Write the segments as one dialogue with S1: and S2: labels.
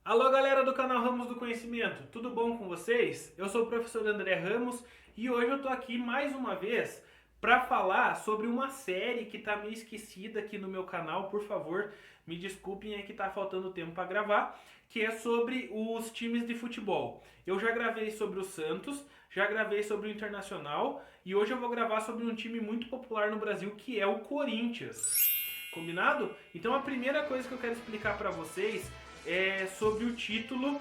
S1: Alô galera do canal Ramos do Conhecimento, tudo bom com vocês? Eu sou o professor André Ramos e hoje eu tô aqui mais uma vez para falar sobre uma série que tá meio esquecida aqui no meu canal. Por favor, me desculpem, é que tá faltando tempo para gravar, que é sobre os times de futebol. Eu já gravei sobre o Santos, já gravei sobre o Internacional e hoje eu vou gravar sobre um time muito popular no Brasil que é o Corinthians. Combinado? Então a primeira coisa que eu quero explicar para vocês é sobre o título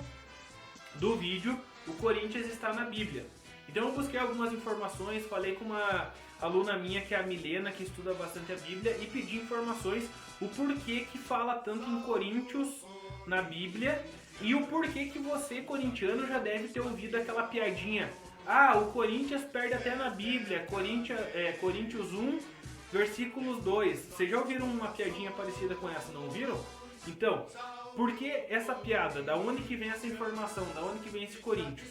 S1: do vídeo, O Corinthians está na Bíblia. Então eu busquei algumas informações, falei com uma aluna minha que é a Milena, que estuda bastante a Bíblia, e pedi informações, o porquê que fala tanto em Coríntios na Bíblia e o porquê que você, corintiano, já deve ter ouvido aquela piadinha: ah, o Corinthians perde até na Bíblia, Coríntios 1, versículos 2. Vocês já ouviram uma piadinha parecida com essa, não ouviram? Então, por que essa piada? Da onde que vem essa informação? Da onde que vem esse Coríntios?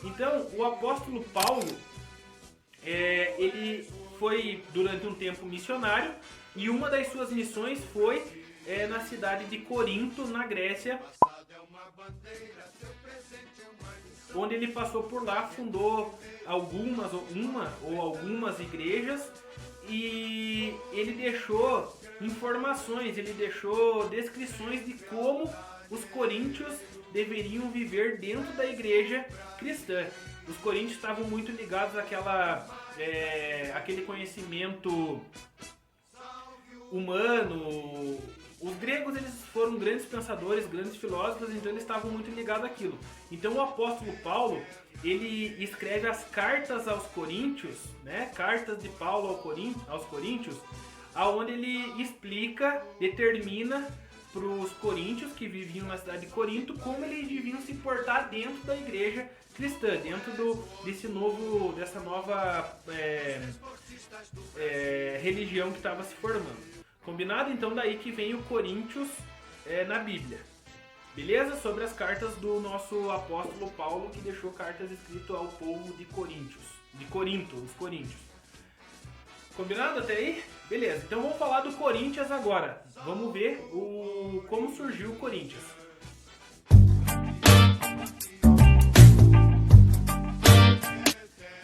S1: Então, o apóstolo Paulo, ele foi durante um tempo missionário e uma das suas missões foi na cidade de Corinto, na Grécia, onde ele passou por lá, fundou algumas igrejas, e ele deixou informações, ele deixou descrições de como os coríntios deveriam viver dentro da igreja cristã. Os coríntios estavam muito ligados àquele conhecimento humano. Os gregos, eles foram grandes pensadores, grandes filósofos, então eles estavam muito ligados àquilo. Então o apóstolo Paulo, ele escreve as cartas aos coríntios, né? Cartas de Paulo aos coríntios, aonde ele explica, determina para os coríntios que viviam na cidade de Corinto como eles deviam se portar dentro da igreja cristã, dentro dessa nova religião que estava se formando. Combinado? Então daí que vem o Coríntios na Bíblia. Beleza? Sobre as cartas do nosso apóstolo Paulo, que deixou cartas escritas ao povo de Corinto, os coríntios. Combinado até aí? Beleza, então vamos falar do Corinthians agora. Vamos ver como surgiu o Corinthians.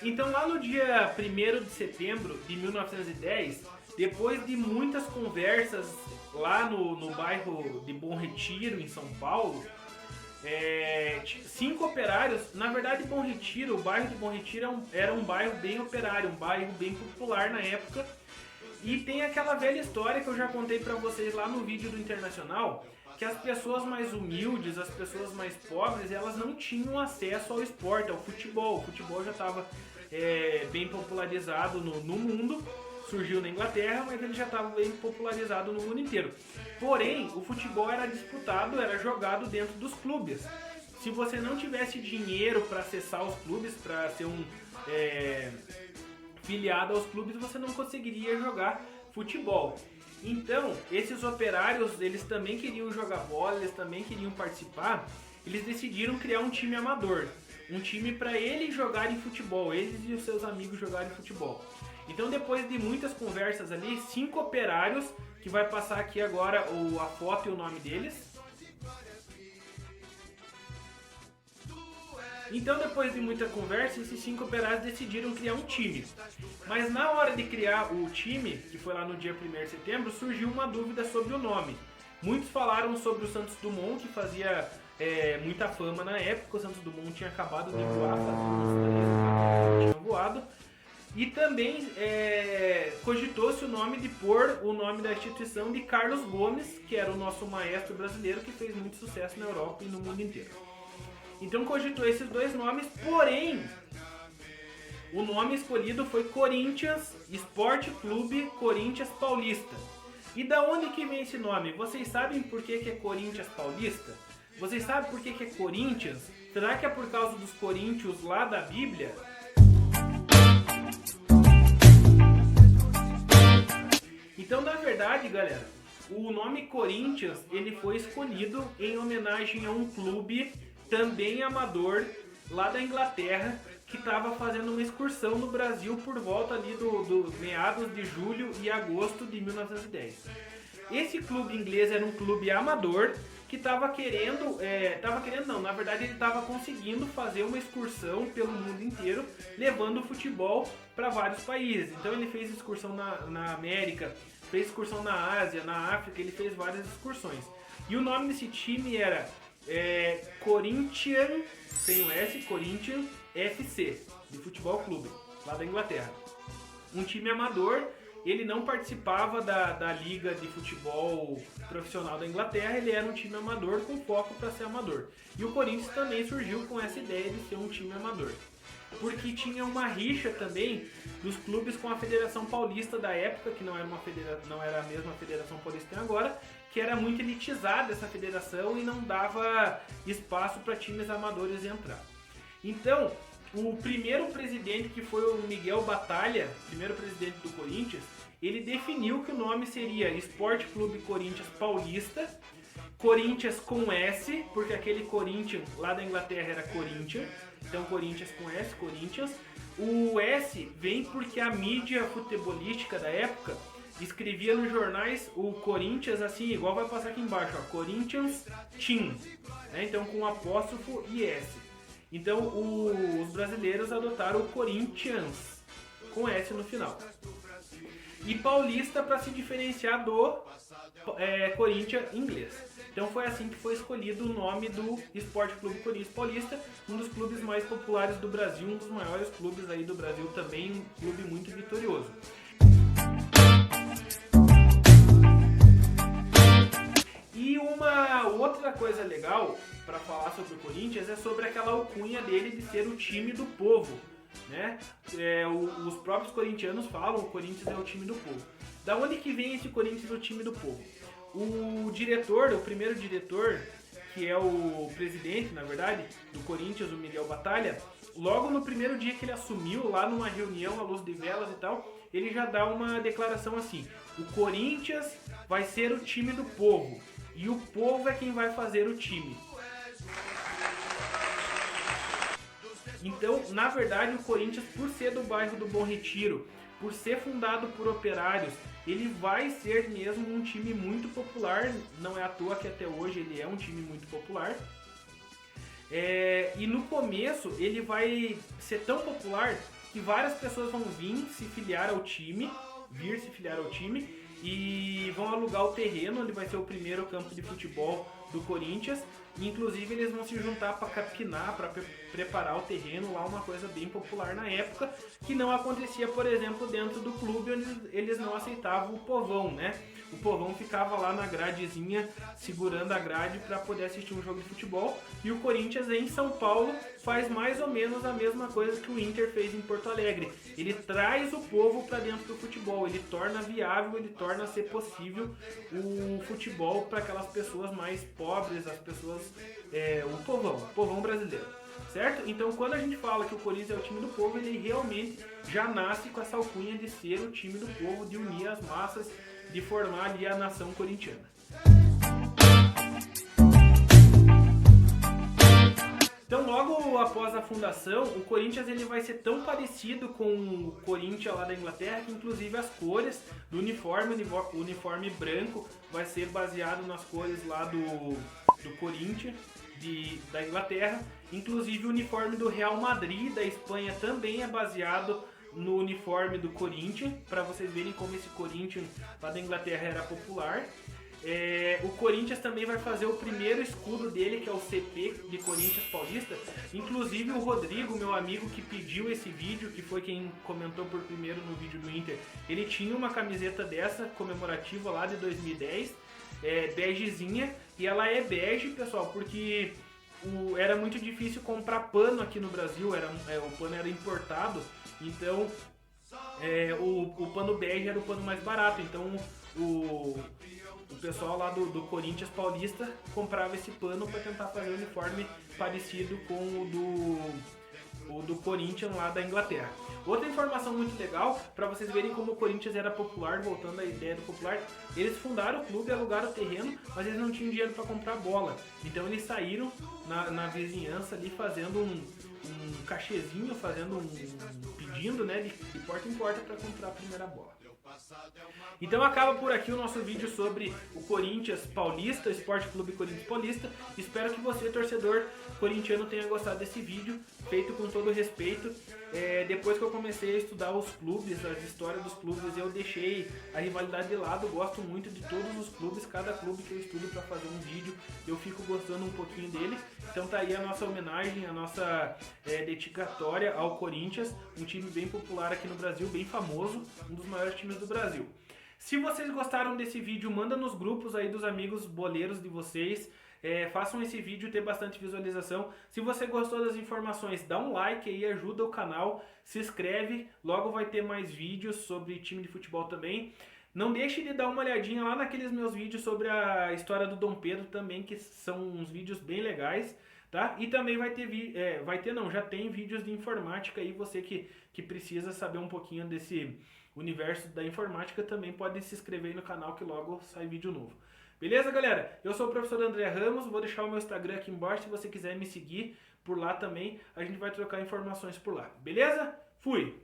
S1: Então lá no dia 1º de setembro de 1910, depois de muitas conversas lá no bairro de Bom Retiro, em São Paulo, 5 operários, na verdade o bairro de Bom Retiro era um bairro bem operário, um bairro bem popular na época, e tem aquela velha história que eu já contei pra vocês lá no vídeo do Internacional, que as pessoas mais humildes, as pessoas mais pobres, elas não tinham acesso ao esporte, ao futebol. O futebol já estava bem popularizado no mundo. Surgiu na Inglaterra, mas ele já estava bem popularizado no mundo inteiro. Porém, o futebol era disputado, era jogado dentro dos clubes. Se você não tivesse dinheiro para acessar os clubes, para ser filiado aos clubes, você não conseguiria jogar futebol. Então, esses operários, eles também queriam jogar bola, eles também queriam participar. Eles decidiram criar um time amador, um time para eles jogarem futebol, eles e os seus amigos jogarem futebol. Então, depois de muitas conversas ali, 5 operários, que vai passar aqui agora a foto e o nome deles. Então, depois de muita conversa, esses 5 operários decidiram criar um time. Mas na hora de criar o time, que foi lá no dia 1º de setembro, surgiu uma dúvida sobre o nome. Muitos falaram sobre o Santos Dumont, que fazia muita fama na época. O Santos Dumont tinha acabado de voar, fazia uns 3 ou 4 anos que tinha voado. E também cogitou-se o nome de pôr o nome da instituição de Carlos Gomes, que era o nosso maestro brasileiro, que fez muito sucesso na Europa e no mundo inteiro. Então cogitou esses 2 nomes, porém o nome escolhido foi Corinthians Esporte Clube Corinthians Paulista. E da onde que vem esse nome? Vocês sabem por que é Corinthians Paulista? Vocês sabem por que é Corinthians? Será que é por causa dos coríntios lá da Bíblia? Então, na verdade, galera, o nome Corinthians, ele foi escolhido em homenagem a um clube também amador lá da Inglaterra, que estava fazendo uma excursão no Brasil por volta ali do meados de julho e agosto de 1910. Esse clube inglês era um clube amador que estava querendo, não, na verdade ele estava conseguindo fazer uma excursão pelo mundo inteiro, levando o futebol para vários países. Então ele fez excursão na América, fez excursão na Ásia, na África, ele fez várias excursões. E o nome desse time era Corinthians, tem o S, Corinthians FC, de futebol clube, lá da Inglaterra. Um time amador. Ele não participava da liga de futebol profissional da Inglaterra, ele era um time amador com foco para ser amador. E o Corinthians também surgiu com essa ideia de ser um time amador. Porque tinha uma rixa também dos clubes com a Federação Paulista da época, que não era a mesma Federação Paulista que tem agora, que era muito elitizada essa federação e não dava espaço para times amadores entrar. Então, o primeiro presidente, que foi o Miguel Batalha, primeiro presidente do Corinthians, ele definiu que o nome seria Esporte Clube Corinthians Paulista, Corinthians com S, porque aquele Corinthians lá da Inglaterra era Corinthians, então Corinthians com S, Corinthians. O S vem porque a mídia futebolística da época escrevia nos jornais o Corinthians assim, igual vai passar aqui embaixo, ó, Corinthians Team, né? Então com apóstrofo e S. Então os brasileiros adotaram o Corinthians com S no final. E Paulista para se diferenciar do Corinthians inglês. Então foi assim que foi escolhido o nome do Esporte Clube Corinthians Paulista, um dos clubes mais populares do Brasil, um dos maiores clubes aí do Brasil também, um clube muito vitorioso. E uma outra coisa legal para falar sobre o Corinthians é sobre aquela alcunha dele de ser o time do povo, né? Os próprios corintianos falam que o Corinthians é o time do povo. Da onde que vem esse Corinthians do time do povo? O primeiro diretor, que é o presidente, na verdade, do Corinthians, o Miguel Batalha, logo no primeiro dia que ele assumiu, lá numa reunião à luz de velas e tal, ele já dá uma declaração assim: o Corinthians vai ser o time do povo e o povo é quem vai fazer o time. Então, na verdade, o Corinthians, por ser do bairro do Bom Retiro, por ser fundado por operários, ele vai ser mesmo um time muito popular. Não é à toa que até hoje ele é um time muito popular. E no começo ele vai ser tão popular que várias pessoas vão vir se filiar ao time e vão alugar o terreno, onde vai ser o primeiro campo de futebol do Corinthians. Inclusive eles vão se juntar para capinar, para preparar o terreno lá, uma coisa bem popular na época, que não acontecia, por exemplo, dentro do clube, onde eles não aceitavam o povão, né? O povão ficava lá na gradezinha, segurando a grade para poder assistir um jogo de futebol. E o Corinthians em São Paulo faz mais ou menos a mesma coisa que o Inter fez em Porto Alegre. Ele traz o povo para dentro do futebol, ele torna viável, ele torna ser possível o futebol para aquelas pessoas mais pobres, as pessoas, o povão brasileiro, certo? Então quando a gente fala que o Corinthians é o time do povo, ele realmente já nasce com essa alcunha de ser o time do povo, de unir as massas, de formar ali a nação corintiana. Então logo após a fundação, o Corinthians ele vai ser tão parecido com o Corinthians lá da Inglaterra, que inclusive as cores do uniforme, o uniforme branco, vai ser baseado nas cores lá do Corinthians da Inglaterra. Inclusive o uniforme do Real Madrid da Espanha também é baseado no uniforme do Corinthians, para vocês verem como esse Corinthians lá da Inglaterra era popular. O Corinthians também vai fazer o primeiro escudo dele, que é o CP de Corinthians Paulista. Inclusive o Rodrigo, meu amigo que pediu esse vídeo, que foi quem comentou por primeiro no vídeo do Inter, ele tinha uma camiseta dessa comemorativa lá de 2010, begezinha, e ela é bege, pessoal, porque era muito difícil comprar pano aqui no Brasil, o pano era importado, então o pano bege era o pano mais barato, então o pessoal lá do Corinthians Paulista comprava esse pano para tentar fazer um uniforme parecido com o do Corinthians lá da Inglaterra. Outra informação muito legal, para vocês verem como o Corinthians era popular, voltando à ideia do popular, eles fundaram o clube, alugaram o terreno, mas eles não tinham dinheiro para comprar bola. Então eles saíram na vizinhança ali fazendo um cachezinho, pedindo, né, de porta em porta para comprar a primeira bola. Então acaba por aqui o nosso vídeo sobre o Corinthians Paulista, Esporte Clube Corinthians Paulista. Espero que você, torcedor corintiano, tenha gostado desse vídeo, feito com todo respeito. Depois que eu comecei a estudar os clubes, as histórias dos clubes, eu deixei a rivalidade de lado. Gosto muito de todos os clubes, cada clube que eu estudo para fazer um vídeo, eu fico gostando um pouquinho dele. Então tá aí a nossa homenagem, a nossa dedicatória ao Corinthians, um time bem popular aqui no Brasil, bem famoso, um dos maiores times do Brasil. Se vocês gostaram desse vídeo, manda nos grupos aí dos amigos boleiros de vocês. Façam esse vídeo ter bastante visualização. Se você gostou das informações, dá um like aí, ajuda o canal, se inscreve, logo vai ter mais vídeos sobre time de futebol também. Não deixe de dar uma olhadinha lá naqueles meus vídeos sobre a história do Dom Pedro também, que são uns vídeos bem legais, tá? E também já tem vídeos de informática aí, você que precisa saber um pouquinho desse universo da informática também pode se inscrever aí no canal que logo sai vídeo novo. Beleza, galera? Eu sou o professor André Ramos, vou deixar o meu Instagram aqui embaixo se você quiser me seguir por lá também. A gente vai trocar informações por lá. Beleza? Fui!